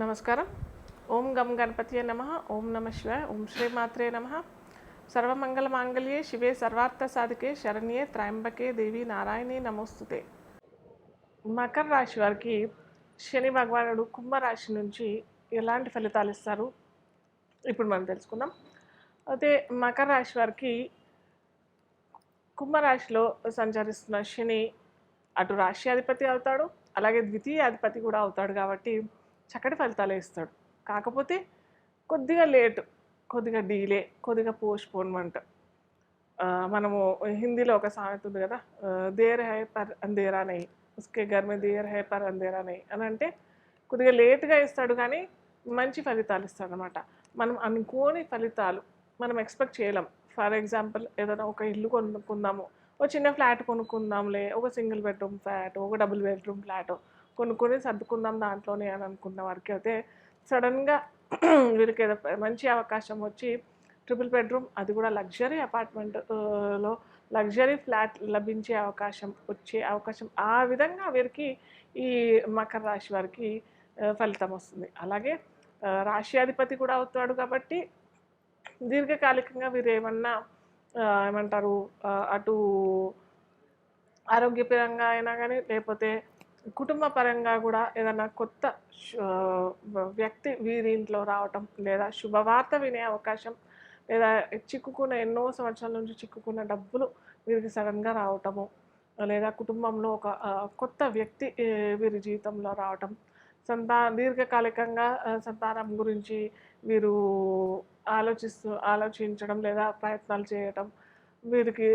నమస్కారం. ఓం గం గణపతియే నమః. ఓం నమ శివాయ. ఓం శ్రీమాత్రే నమః. సర్వమంగళ మాంగళ్యే శివే సర్వార్థ సాధికే శరణ్యే త్రయంబకే దేవి నారాయణి నమోస్తుతే. మకర రాశి వారికి శని భగవానుడు కుంభరాశి నుంచి ఎలాంటి ఫలితాలు ఇస్తారు ఇప్పుడు మనం తెలుసుకుందాం. అయితే మకర రాశి వారికి కుంభరాశిలో సంచరిస్తున్న శని అటు రాశ్యాధిపతి అవుతాడు, అలాగే ద్వితీయ అధిపతి కూడా అవుతాడు కాబట్టి చక్కటి ఫలితాలే ఇస్తాడు. కాకపోతే కొద్దిగా లేట్, కొద్దిగా డీలే, కొద్దిగా పోస్ట్‌పోన్‌మెంట్. మనము హిందీలో ఒక సామెత ఉంది కదా! దేర్ హై పర్ అంధేరా నహీ, ఉస్కే ఘర్ మే దేర్ హై పర్ అంధేరా నహీ అని. అంటే కొద్దిగా లేట్‌గా ఇస్తాడు కానీ మంచి ఫలితాలు ఇస్తాడనమాట. మనం అనుకోని ఫలితాలు మనం ఎక్స్‌పెక్ట్ చేయలేం. ఫర్ ఎగ్జాంపుల్ ఏదైనా ఒక ఇల్లు కొనుక్కుందాము, ఒక చిన్న ఫ్లాట్ కొనుక్కుందాంలే, ఒక సింగిల్ బెడ్‌రూమ్ ఫ్లాట్, ఒక డబుల్ బెడ్‌రూమ్ ఫ్లాట్ కొనుక్కొని సర్దుకుందాం దాంట్లోనే అని అనుకున్న వారికి అయితే సడన్‌గా వీరికి ఏదో మంచి అవకాశం వచ్చి ట్రిపుల్ బెడ్‌రూమ్, అది కూడా లగ్జరీ అపార్ట్మెంట్ లో లగ్జరీ ఫ్లాట్ లభించే అవకాశం, వచ్చే అవకాశం, ఆ విధంగా వీరికి ఈ మకర రాశి వారికి ఫలితం వస్తుంది. అలాగే రాశ్యాధిపతి కూడా అవుతాడు కాబట్టి దీర్ఘకాలికంగా వీరు ఏమన్నా ఏమంటారు, అటు ఆరోగ్యపరంగా అయినా కానీ, లేకపోతే కుటుంబ పరంగా కూడా ఏదైనా కొత్త వ్యక్తి వీరి ఇంట్లో రావటం, లేదా శుభవార్త వినే అవకాశం, లేదా చిక్కుకున్న ఎన్నో సంవత్సరాల నుంచి చిక్కుకున్న డబ్బులు వీరికి సడన్గా రావటము, లేదా కుటుంబంలో ఒక కొత్త వ్యక్తి వీరి జీవితంలో రావటం, దీర్ఘకాలికంగా సంతానం గురించి వీరు ఆలోచించడం లేదా ప్రయత్నాలు చేయటం, వీరికి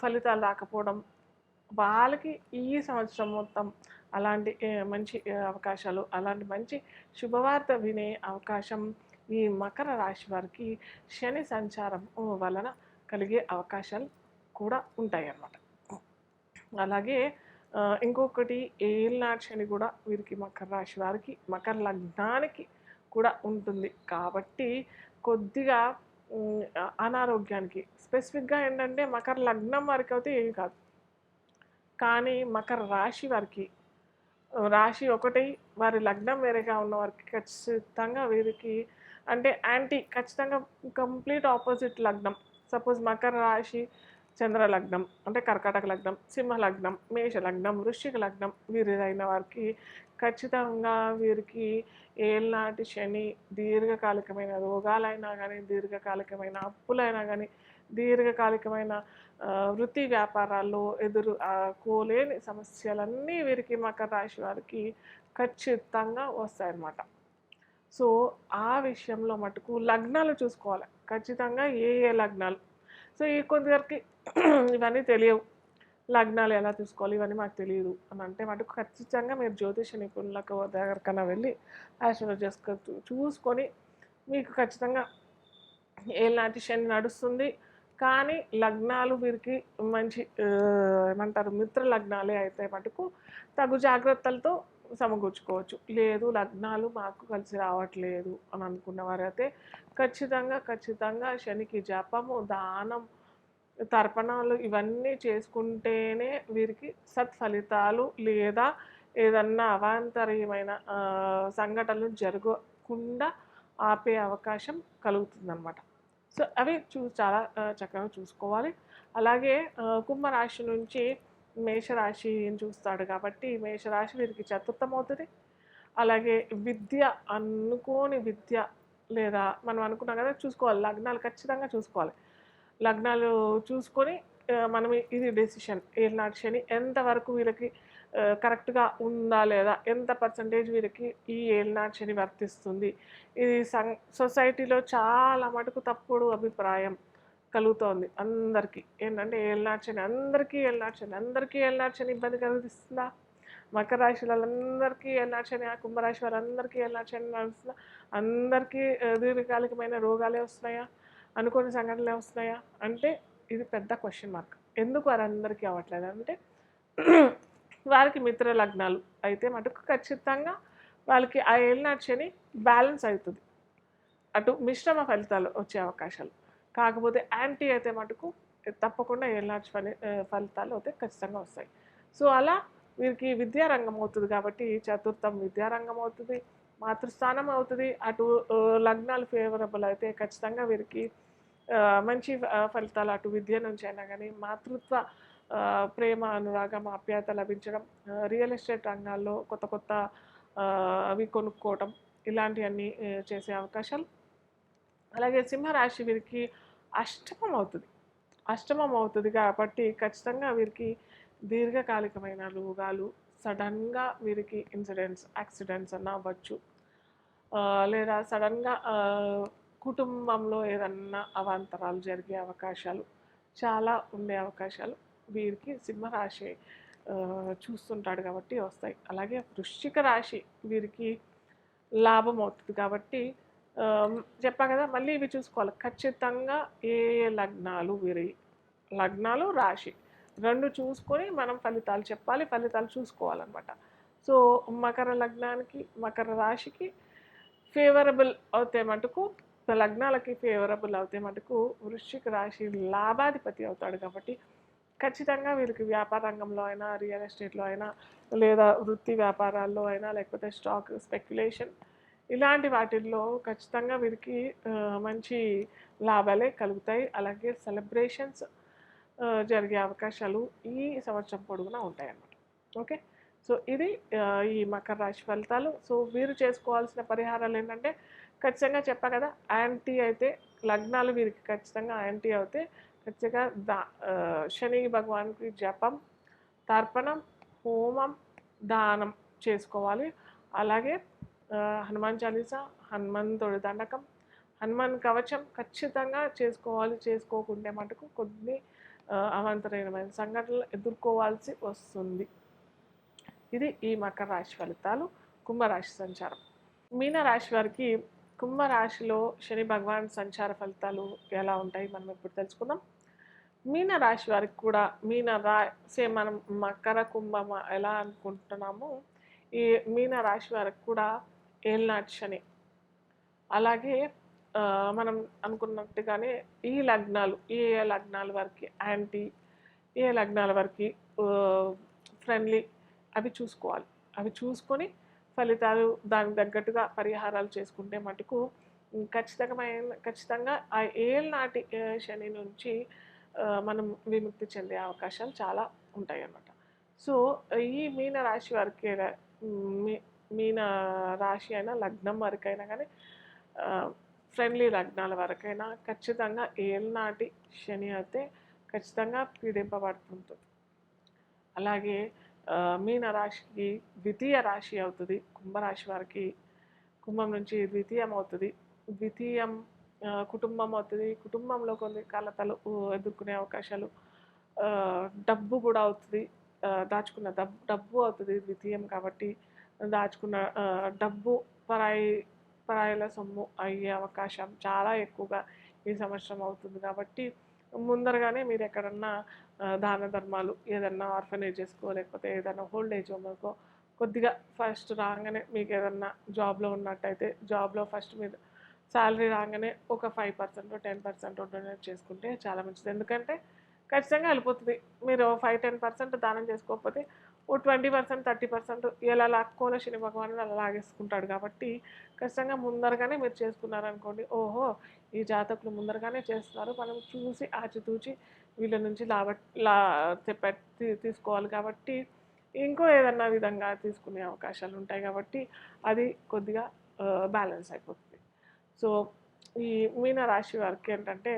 ఫలితాలు రాకపోవడం, వాళ్ళకి ఈ సంవత్సరం మొత్తం అలాంటి మంచి అవకాశాలు, అలాంటి మంచి శుభవార్త వినే అవకాశం ఈ మకర రాశి వారికి శని సంచారం వలన కలిగే అవకాశాలు కూడా ఉంటాయి అన్నమాట. అలాగే ఇంకొకటి ఏలినాటి శని కూడా వీరికి మకర రాశి వారికి మకర లగ్నానికి కూడా ఉంటుంది కాబట్టి కొద్దిగా అనారోగ్యానికి, స్పెసిఫిక్గా ఏంటంటే మకర లగ్నం వారికి అయితే ఏమి కాదు, కానీ మకర రాశి వారికి రాశి ఒకటి, వారి లగ్నం వేరేగా ఉన్న వారికి ఖచ్చితంగా వీరికి అంటే ఖచ్చితంగా కంప్లీట్ ఆపోజిట్ లగ్నం. సపోజ్ మకర రాశి చంద్ర లగ్నం అంటే కర్కాటక లగ్నం, సింహ లగ్నం, మేష లగ్నం, వృశ్చిక లగ్నం వీరిదైన వారికి ఖచ్చితంగా వీరికి ఏళ్ళనాటి శని దీర్ఘకాలికమైన రోగాలైనా కానీ, దీర్ఘకాలికమైన అప్పులైనా కానీ, దీర్ఘకాలికమైన వృత్తి వ్యాపారాల్లో కోలేని సమస్యలన్నీ వీరికి మకర రాశి వారికి ఖచ్చితంగా వస్తాయన్నమాట. సో ఆ విషయంలో మటుకు లగ్నాలు చూసుకోవాలి ఖచ్చితంగా, ఏ ఏ లగ్నాలు. సో ఈ కొందరికి ఇవన్నీ తెలియవు, లగ్నాలు ఎలా చూసుకోవాలి ఇవన్నీ మాకు తెలియదు అని అంటే మటుకు ఖచ్చితంగా మీరు జ్యోతిష నిపుణులకు దగ్గరకన్నా వెళ్ళి ఆస్ట్రాలజర్స్ చూసుకొని మీకు ఖచ్చితంగా ఏలినాటి శని నడుస్తుంది కానీ లగ్నాలు వీరికి మంచి ఏమంటారు మిత్ర లగ్నాలే అయితే మటుకు తగు జాగ్రత్తలతో సమకూర్చుకోవచ్చు. లేదు లగ్నాలు మాకు కలిసి రావట్లేదు అని అనుకున్న వారైతే ఖచ్చితంగా శనికి జపము, దానం, తర్పణాలు ఇవన్నీ చేసుకుంటేనే వీరికి సత్ఫలితాలు లేదా ఏదన్నా అవాంతరీయమైన సంఘటనలు జరగకుండా ఆపే అవకాశం కలుగుతుందన్నమాట. సో అవి చాలా చక్కగా చూసుకోవాలి. అలాగే కుంభరాశి నుంచి మేషరాశిని చూస్తాడు కాబట్టి మేషరాశి వీరికి చతుర్థమవుతుంది. అలాగే విద్య, అనుకోని విద్య, లేదా మనం అనుకున్నాం కదా చూసుకోవాలి, లగ్నాలు ఖచ్చితంగా చూసుకోవాలి. లగ్నాలు చూసుకొని మనం ఇది డెసిషన్ ఏలినాటి శని ఎంతవరకు వీళ్ళకి కరెక్ట్గా ఉందా లేదా, ఎంత పర్సంటేజ్ వీరికి ఈ ఏలినాటి శని వర్తిస్తుంది. ఇది సొసైటీలో చాలా మటుకు తప్పుడు అభిప్రాయం కలుగుతోంది అందరికీ. ఏంటంటే ఏలినాటి శని అందరికీ ఇబ్బంది కలిగిస్తుందా, మకర రాశి వాళ్ళందరికీ ఏలినాటి శని, కుంభరాశి వాళ్ళందరికీ ఏలినాటి శని నడుస్తుందా, అందరికీ దీర్ఘకాలికమైన రోగాలే వస్తున్నాయా, అనుకోని సంఘటనలే వస్తున్నాయా అంటే ఇది పెద్ద క్వశ్చన్ మార్క్. ఎందుకు వారందరికీ అవ్వట్లేదు అంటే వారికి మిత్ర లగ్నాలు అయితే మటుకు ఖచ్చితంగా వాళ్ళకి ఆ ఏలినాటి శని బ్యాలెన్స్ అవుతుంది, అటు మిశ్రమ ఫలితాలు వచ్చే అవకాశాలు. కాకపోతే యాంటీ అయితే మటుకు తప్పకుండా ఏలినాటి ఫలితాలు అయితే ఖచ్చితంగా వస్తాయి. సో అలా వీరికి విద్యారంగం అవుతుంది కాబట్టి చతుర్థం విద్యారంగం అవుతుంది, మాతృస్థానం అవుతుంది. అటు లగ్నాలు ఫేవరబుల్ అయితే ఖచ్చితంగా వీరికి మంచి ఫలితాలు అటు విద్య నుంచి అయినా కానీ మాతృత్వ ప్రేమ, అనురాగం, ఆప్యాయత లభించడం, రియల్ ఎస్టేట్ రంగాల్లో కొత్త కొత్త అవి కొనుక్కోవటం ఇలాంటివన్నీ చేసే అవకాశాలు. అలాగే సింహరాశి వీరికి అష్టమం అవుతుంది. అష్టమం అవుతుంది కాబట్టి ఖచ్చితంగా వీరికి దీర్ఘకాలికమైన రోగాలు, సడన్గా వీరికి ఇన్సిడెంట్స్, యాక్సిడెంట్స్ అన్న అవ్వచ్చు. లేదా సడన్గా కుటుంబంలో ఏదన్నా అవాంతరాలు జరిగే అవకాశాలు చాలా ఉండే అవకాశాలు వీరికి సింహరాశి చూస్తుంటాడు కాబట్టి వస్తాయి. అలాగే వృశ్చిక రాశి వీరికి లాభం అవుతుంది కాబట్టి చెప్పా కదా, మళ్ళీ ఇవి చూసుకోవాలి ఖచ్చితంగా. ఏ లగ్నాలు వీరి లగ్నాలు, రాశి రెండు చూసుకొని మనం ఫలితాలు చెప్పాలి, ఫలితాలు చూసుకోవాలన్నమాట. సో మకర లగ్నానికి, మకర రాశికి ఫేవరబుల్ అవుతే మటుకు, లగ్నాలకి ఫేవరబుల్ అవుతే మటుకు వృశ్చిక రాశి లాభాధిపతి అవుతాడు కాబట్టి ఖచ్చితంగా వీరికి వ్యాపార రంగంలో అయినా, రియల్ ఎస్టేట్లో అయినా, లేదా వృత్తి వ్యాపారాల్లో అయినా, లేకపోతే స్టాక్ స్పెక్యులేషన్ ఇలాంటి వాటిల్లో ఖచ్చితంగా వీరికి మంచి లాభాలే కలుగుతాయి. అలాగే సెలబ్రేషన్స్ జరిగే అవకాశాలు ఈ సంవత్సరం పొడుగునా ఉంటాయన్నమాట. ఓకే, సో ఇది ఈ మకర రాశి ఫలితాలు. సో వీరు చేసుకోవాల్సిన పరిహారాలు ఏంటంటే ఖచ్చితంగా చెప్పా కదా, యాంటీ అయితే లగ్నాలు వీరికి ఖచ్చితంగా యాంటీ అవుతే ఖచ్చితంగా శని భగవాన్కి జపం, తర్పణం, హోమం, దానం చేసుకోవాలి. అలాగే హనుమాన్ చాలీసా, హనుమంతుడి దండకం, హనుమాన్ కవచం ఖచ్చితంగా చేసుకోవాలి. చేసుకోకుంటే మటుకు కొన్ని అవాంతరమైన సంఘటనలు ఎదుర్కోవాల్సి వస్తుంది. ఇది ఈ మకర రాశి ఫలితాలు. కుంభరాశి సంచారం. మీనరాశి వారికి కుంభరాశిలో శని భగవాన్ సంచార ఫలితాలు ఎలా ఉంటాయి మనం ఇప్పుడు తెలుసుకుందాం. మీనరాశి వారికి కూడా సేమ్ మనం మకర కుంభం ఎలా అనుకుంటున్నామో ఈ మీనరాశి వారికి కూడా ఏళ్ళనాటి శని. అలాగే మనం అనుకున్నట్టుగానే ఈ లగ్నాలు, ఏ లగ్నాల వరకు యాంటీ, ఏ లగ్నాల వరకు ఫ్రెండ్లీ అవి చూసుకోవాలి. అవి చూసుకొని ఫలితాలు దానికి తగ్గట్టుగా పరిహారాలు చేసుకుంటే మటుకు ఖచ్చితంగా ఆ ఏళ్ళనాటి శని నుంచి మనం విముక్తి చెందే అవకాశాలు చాలా ఉంటాయి అన్నమాట. సో ఈ మీన రాశి వారికి, మీన రాశి అయినా లగ్నం వరకైనా కానీ, ఫ్రెండ్లీ లగ్నాల వరకైనా ఖచ్చితంగా ఏళ్ళనాటి శని అయితే ఖచ్చితంగా పీడింపబడుతుంటుంది. అలాగే మీన రాశికి ద్వితీయ రాశి అవుతుంది కుంభరాశి వారికి. కుంభం నుంచి ద్వితీయం అవుతుంది. ద్వితీయం కుటుంబం అవుతుంది. కుటుంబంలో కొన్ని కలతలు ఎదుర్కొనే అవకాశాలు, డబ్బు కూడా అవుతుంది. దాచుకున్న డబ్బు అవుతుంది ద్వితీయం కాబట్టి. దాచుకున్న డబ్బు పరాయిల సొమ్ము అయ్యే అవకాశం చాలా ఎక్కువగా ఈ సంవత్సరం అవుతుంది కాబట్టి ముందరగానే మీరు ఎక్కడన్నా దాన ధర్మాలు, ఏదన్నా ఆర్ఫనేజెస్కో లేకపోతే ఏదైనా ఓల్డేజ్ హోమ్కో కొద్దిగా ఫస్ట్ రాగానే, మీకు ఏదన్నా జాబ్లో ఉన్నట్టయితే జాబ్లో ఫస్ట్ మీరు శాలరీ రాగానే ఒక 5% 10% డొనేట్ చేసుకుంటే చాలా మంచిది. ఎందుకంటే ఖచ్చితంగా వెళ్ళిపోతుంది. మీరు 5-10% దానం చేసుకోకపోతే ఓ 20% 30% ఎలా లాక్కోలో శని భగవానుడు అలా లాగేసుకుంటాడు కాబట్టి ఖచ్చితంగా ముందరగానే మీరు చేసుకున్నారనుకోండి, ఓహో ఈ జాతకులు ముందరగానే చేస్తున్నారు, మనం చూసి ఆచితూచి వీళ్ళ నుంచి తీసుకోవాలి కాబట్టి ఇంకో ఏదన్నా విధంగా తీసుకునే అవకాశాలు ఉంటాయి కాబట్టి అది కొద్దిగా బ్యాలెన్స్ అయిపోతుంది. సో ఈ మీన రాశి వారికి ఏంటంటే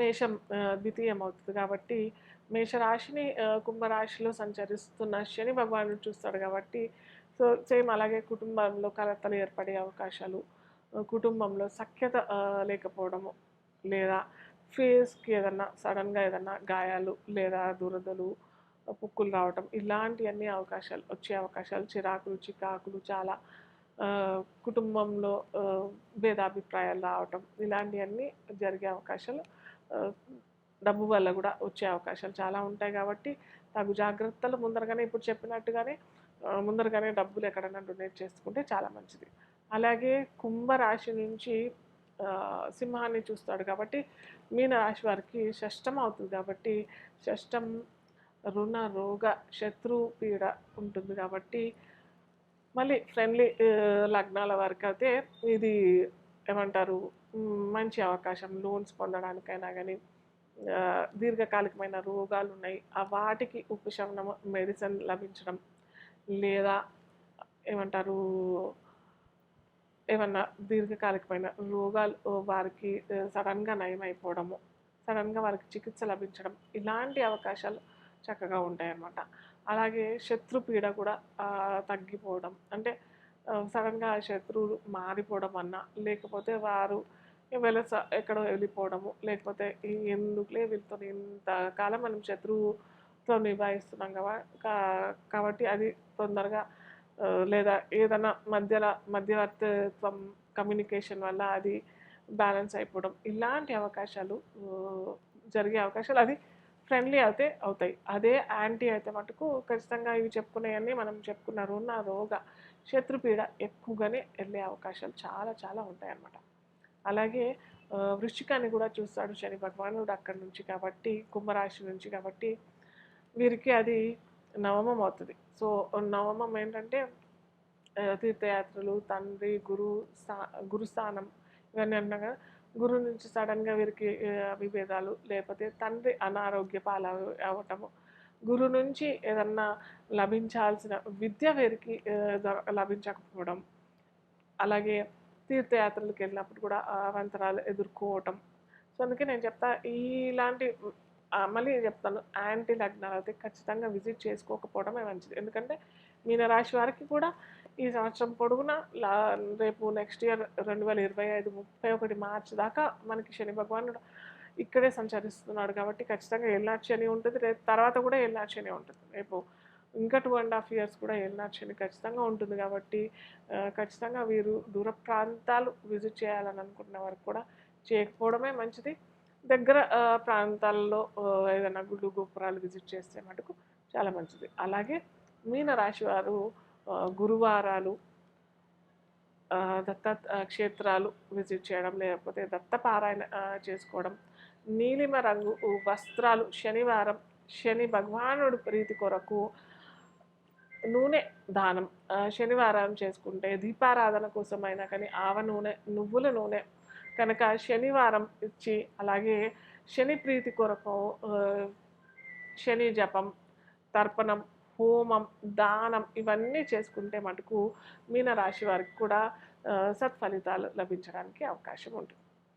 మేషం ద్వితీయం అవుతుంది కాబట్టి మేషరాశిని కుంభరాశిలో సంచరిస్తున్న శని భగవానుడు చూస్తాడు కాబట్టి సో సేమ్ అలాగే కుటుంబంలో కలతలు ఏర్పడే అవకాశాలు, కుటుంబంలో సఖ్యత లేకపోవడము, లేదా ఫేస్కి ఏదన్నా సడన్గా ఏదన్నా గాయాలు లేదా దురదలు, పుక్కులు రావటం ఇలాంటివన్నీ వచ్చే అవకాశాలు, చిరాకులు చికాకులు చాలా, కుటుంబంలో భేదాభిప్రాయాలు రావటం ఇలాంటివన్నీ జరిగే అవకాశాలు, డబ్బు వల్ల కూడా వచ్చే అవకాశాలు చాలా ఉంటాయి కాబట్టి తగు జాగ్రత్తలు ముందరగానే ఇప్పుడు చెప్పినట్టుగానే ముందరగానే డబ్బులు ఎక్కడైనా డొనేట్ చేసుకుంటే చాలా మంచిది. అలాగే కుంభరాశి నుంచి సింహాన్ని చూస్తాడు కాబట్టి మీన రాశి వారికి షష్టం అవుతుంది కాబట్టి షష్టం రుణ రోగ శత్రు పీడ ఉంటుంది కాబట్టి మళ్ళీ ఫ్రెండ్లీ లగ్నాల వరకైతే ఇది ఏమంటారు మంచి అవకాశం లోన్స్ పొందడానికైనా గానీ దీర్ఘకాలికమైన రోగాలున్నాయి. వాటికి ఉపశమనం మెడిసిన్ లభించడం, లేదా ఏమంటారు ఏమన్నా దీర్ఘకాలికమైన రోగాలు వారికి సడన్‌గా నయమైపోవడము, సడన్‌గా వారికి చికిత్స లభించడం, ఇలాంటి అవకాశాలు చక్కగా ఉంటాయన్నమాట. అలాగే శత్రుపీడ కూడా తగ్గిపోవడం. అంటే సడన్‌గా శత్రువులు మారిపోవడం అన్నా, లేకపోతే వారు ఎక్కడో వెళ్ళిపోవడము, లేకపోతే ఎందుకులే వీళ్ళతోని ఇంతకాలం మనం శత్రువుతో నిభాయిస్తున్నాం కాబట్టి అది తొందరగా లేదా ఏదైనా మధ్యవర్తిత్వం కమ్యూనికేషన్ వల్ల అది బ్యాలెన్స్ అయిపోవడం, ఇలాంటి అవకాశాలు జరిగే అవకాశాలు అది ఫ్రెండ్లీ అయితే అవుతాయి. అదే యాంటీ అయితే మటుకు ఖచ్చితంగా ఇవి చెప్పుకునేవన్నీ మనం చెప్పుకున్న రోగ శత్రుపీడ ఎక్కువగానే వెళ్ళే అవకాశాలు చాలా చాలా ఉంటాయన్నమాట. అలాగే వృశ్చికాన్ని కూడా చూస్తాడు శని భగవానుడు అక్కడి నుంచి కాబట్టి, కుంభరాశి నుంచి కాబట్టి వీరికి అది నవమం అవుతుంది. సో నవమం ఏంటంటే తీర్థయాత్రలు, తండ్రి, గురుస్థానం ఇవన్నీ అన్నాగా గురు నుంచి సడన్గా వీరికి విభేదాలు, లేకపోతే తండ్రి అనారోగ్య అవ్వటము, గురు నుంచి ఏదన్నా లభించాల్సిన విద్య వీరికి లభించకపోవడం, అలాగే తీర్థయాత్రలకు వెళ్ళినప్పుడు కూడా అవాంతరాలు ఎదుర్కోవటం. సో అందుకే నేను చెప్తా ఇలాంటి మళ్ళీ చెప్తాను, యాంటీ లగ్నాలు అయితే ఖచ్చితంగా విజిట్ చేసుకోకపోవడమే మంచిది. ఎందుకంటే మీనరాశి వారికి కూడా ఈ సంవత్సరం పొడుగునా రేపు నెక్స్ట్ ఇయర్ 2025 31 మార్చి దాకా మనకి శని భగవానుడు ఇక్కడే సంచరిస్తున్నాడు కాబట్టి ఖచ్చితంగా ఏలినాటి శని ఉంటుంది. రేపు తర్వాత కూడా ఏలినాటి శని ఉంటుంది. రేపు ఇంకా 2.5 years కూడా ఏలినాటి శని ఖచ్చితంగా ఉంటుంది కాబట్టి ఖచ్చితంగా వీరు దూర ప్రాంతాలు విజిట్ చేయాలని అనుకున్న వారికి కూడా చేయకపోవడమే మంచిది. దగ్గర ప్రాంతాల్లో ఏదైనా గుళ్ళు గోపురాలు విజిట్ చేస్తే మటుకు చాలా మంచిది. అలాగే మీనరాశి వారు గురువారాలు, దత్త క్షేత్రాలు విజిట్ చేయడం, లేకపోతే దత్తపారాయణ చేసుకోవడం, నీలిమ రంగు వస్త్రాలు శనివారం శని భగవానుడు ప్రీతి కొరకు నూనె దానం శనివారం చేసుకుంటే, దీపారాధన కోసమైనా కానీ ఆవ నూనె, నువ్వుల నూనె కనుక శనివారం ఇచ్చి, అలాగే శని ప్రీతి కొరకు శని జపం, తర్పణం, హోమం, దానం ఇవన్నీ చేసుకుంటే మటుకు మీనరాశి వారికి కూడా సత్ఫలితాలు లభించడానికి అవకాశం ఉంటుంది.